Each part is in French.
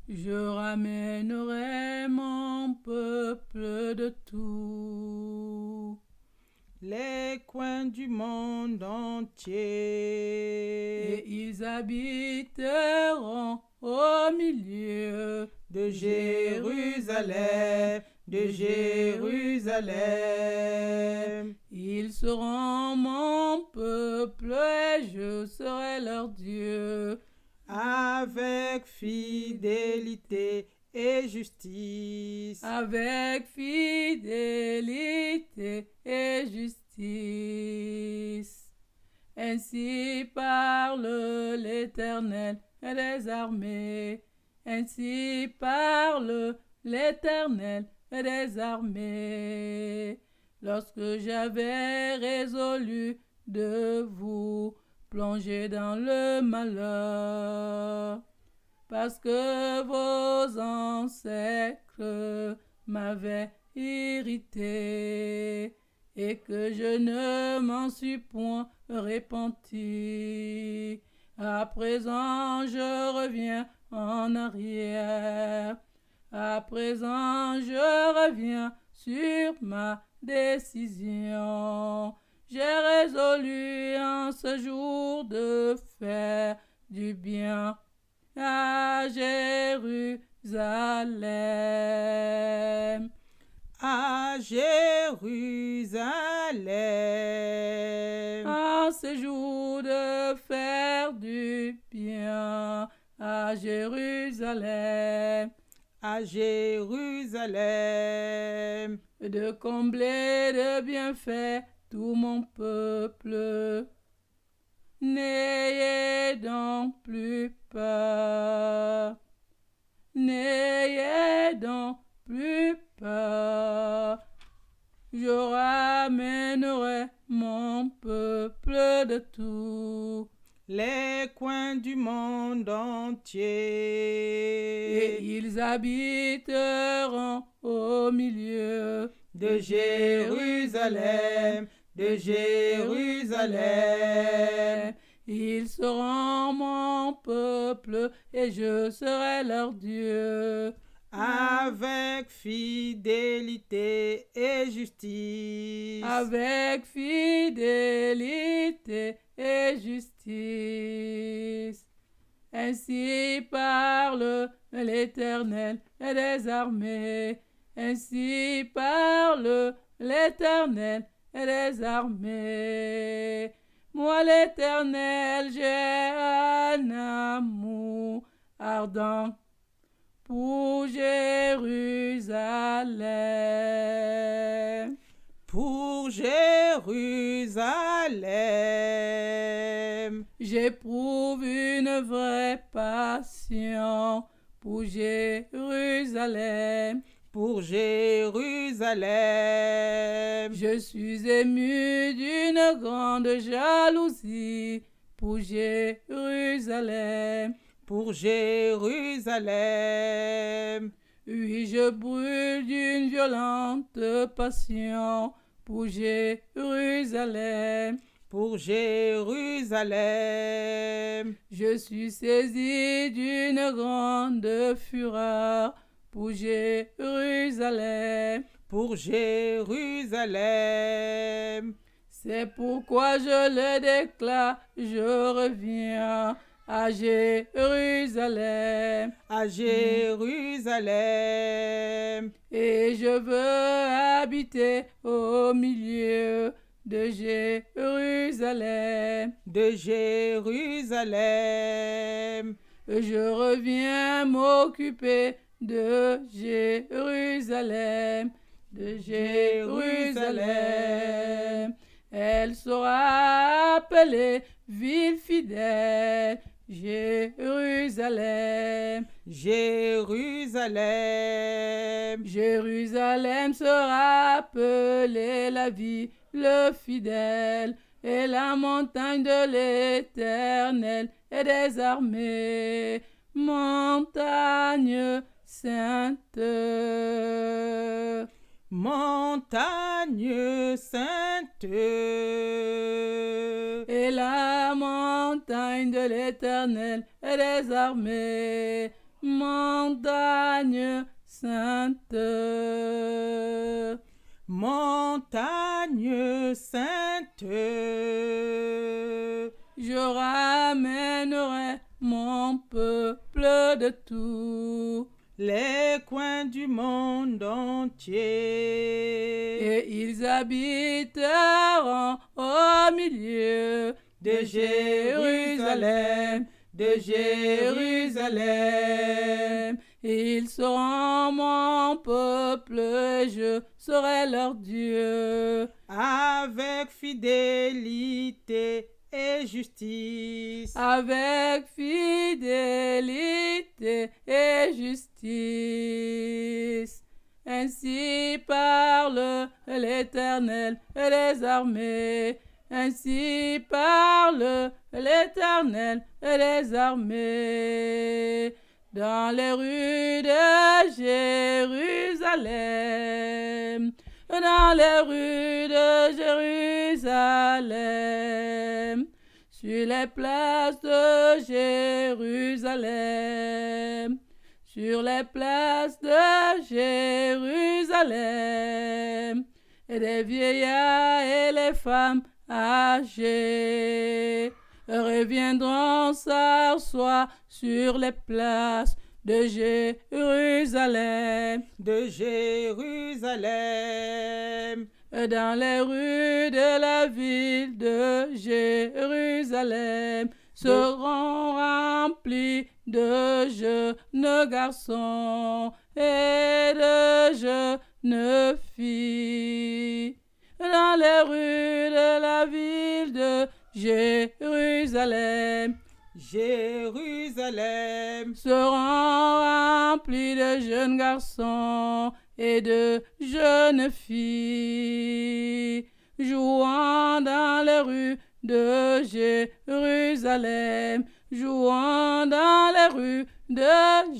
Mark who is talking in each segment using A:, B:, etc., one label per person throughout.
A: Je ramènerai mon peuple de tous
B: les coins du monde entier.
A: et ils habiteront au milieu
B: de Jérusalem, de Jérusalem.
A: Ils seront mon peuple et je serai leur Dieu.
B: Avec fidélité et justice.
A: Avec fidélité et justice. Ainsi parle l'Éternel des armées. Ainsi parle l'Éternel des armées. Lorsque j'avais résolu de vous plonger dans le malheur, parce que vos ancêtres m'avaient irrité et que je ne m'en suis point repenti. À présent, je reviens en arrière. À présent, je reviens sur ma décision. J'ai résolu en ce jour de faire du bien à Jérusalem.
B: À Jérusalem.
A: En ce jour de faire du bien à Jérusalem.
B: À Jérusalem.
A: De combler de bienfaits tout mon peuple. N'ayez donc plus peur. N'ayez donc plus peur. Je ramènerai mon peuple de tous
B: les coins du monde entier.
A: et ils habiteront au milieu
B: de Jérusalem, de Jérusalem.
A: Ils seront mon peuple et je serai leur Dieu.
B: Avec fidélité et justice.
A: Avec fidélité et justice. Ainsi parle l'Éternel des armées. Ainsi parle l'Éternel des armées. Moi l'Éternel, j'ai un amour ardent pour Jérusalem.
B: Pour Jérusalem.
A: J'éprouve une vraie passion pour Jérusalem.
B: Pour Jérusalem.
A: Je suis ému d'une grande jalousie pour Jérusalem.
B: Pour Jérusalem.
A: Oui, je brûle d'une violente passion pour Jérusalem.
B: Pour Jérusalem.
A: Je suis saisi d'une grande fureur pour Jérusalem.
B: Pour Jérusalem.
A: C'est pourquoi je le déclare, je reviens à Jérusalem.
B: À Jérusalem.
A: Et je veux habiter au milieu de Jérusalem.
B: De Jérusalem.
A: Je reviens m'occuper de Jérusalem. De Jérusalem. Elle sera appelée ville fidèle. Jérusalem.
B: Jérusalem.
A: Jérusalem sera appelée la ville fidèle et la montagne de l'Éternel et des armées, montagne sainte.
B: Montagne sainte.
A: Et la montagne de l'Éternel et des armées, montagne montagne sainte.
B: Montagne sainte,
A: Je ramènerai mon peuple de tous
B: les coins du monde entier,
A: et ils habiteront au milieu de Jérusalem, de Jérusalem. Ils seront mon peuple, je serai leur Dieu.
B: avec fidélité et justice.
A: Avec fidélité et justice. Ainsi parle l'Éternel des armées. Ainsi parle l'Éternel des armées. Dans les rues de Jérusalem, dans les rues de Jérusalem, sur les places de Jérusalem, sur les places de Jérusalem, et des vieillards et les femmes âgées reviendront s'asseoir sur les places de Jérusalem,
B: De Jérusalem,
A: dans les rues de la ville de Jérusalem, seront remplis de jeunes garçons et de jeunes filles. Dans les rues de la ville de Jérusalem,
B: Jérusalem,
A: seront remplis de jeunes garçons et de jeunes filles, jouant dans les rues de Jérusalem, jouant dans les rues de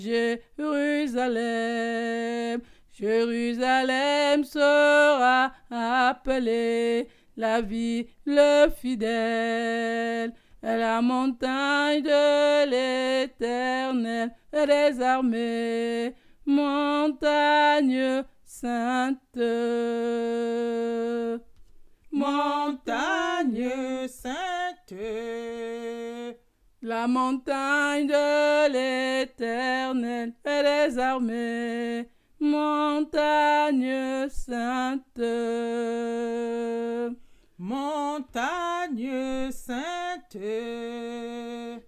A: Jérusalem. Jérusalem sera appelée la ville fidèle, la montagne de l'Éternel des armées, montagne sainte.
B: montagne sainte,
A: La montagne de l'Éternel des armées, montagne sainte.
B: montagne sainte.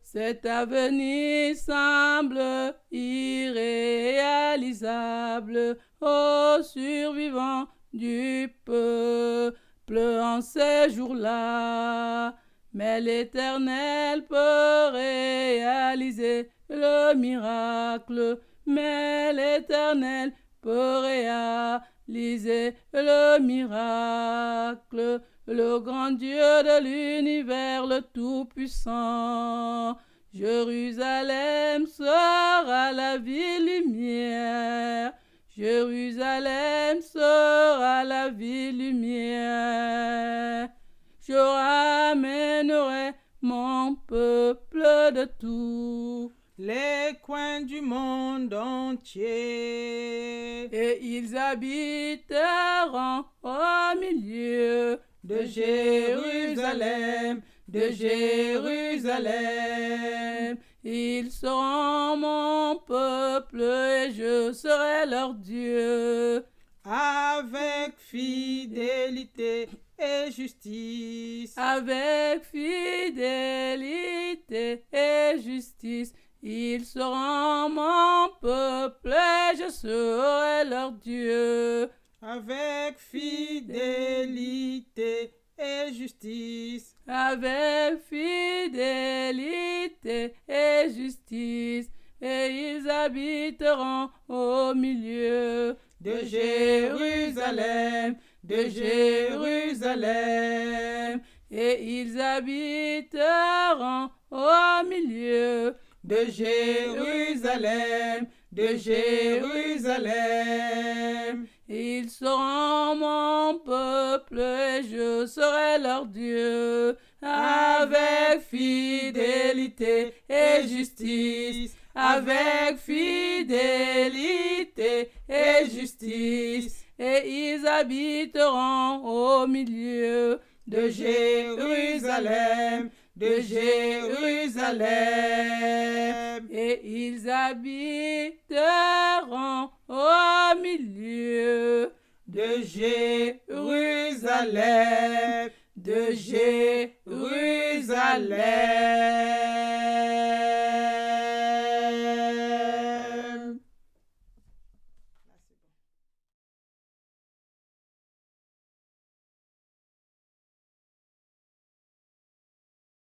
A: Cet avenir semble irréalisable aux survivants du peuple en ces jours-là. Mais l'Éternel peut réaliser le miracle. Mais l'Éternel peut réaliser le miracle. Le grand Dieu de l'univers, le Tout-Puissant. Jérusalem sera la ville lumière. Jérusalem sera la ville lumière. Je ramènerai mon peuple de tous
B: les coins du monde entier,
A: et ils habiteront au milieu de Jérusalem, de Jérusalem. Ils seront mon peuple et je serai leur Dieu.
B: avec fidélité et justice.
A: Avec fidélité et justice, ils seront mon peuple et je serai leur Dieu.
B: Avec fidélité et justice.
A: Avec fidélité et justice, et ils habiteront au milieu de Jérusalem, de Jérusalem, et ils habiteront au milieu de Jérusalem, de Jérusalem. Ils seront mon peuple et je serai leur Dieu. Avec fidélité et justice, avec fidélité et justice, et ils habiteront au milieu
B: de Jérusalem, de Jérusalem.
A: Et ils habiteront au milieu
B: de Jérusalem, de Jérusalem.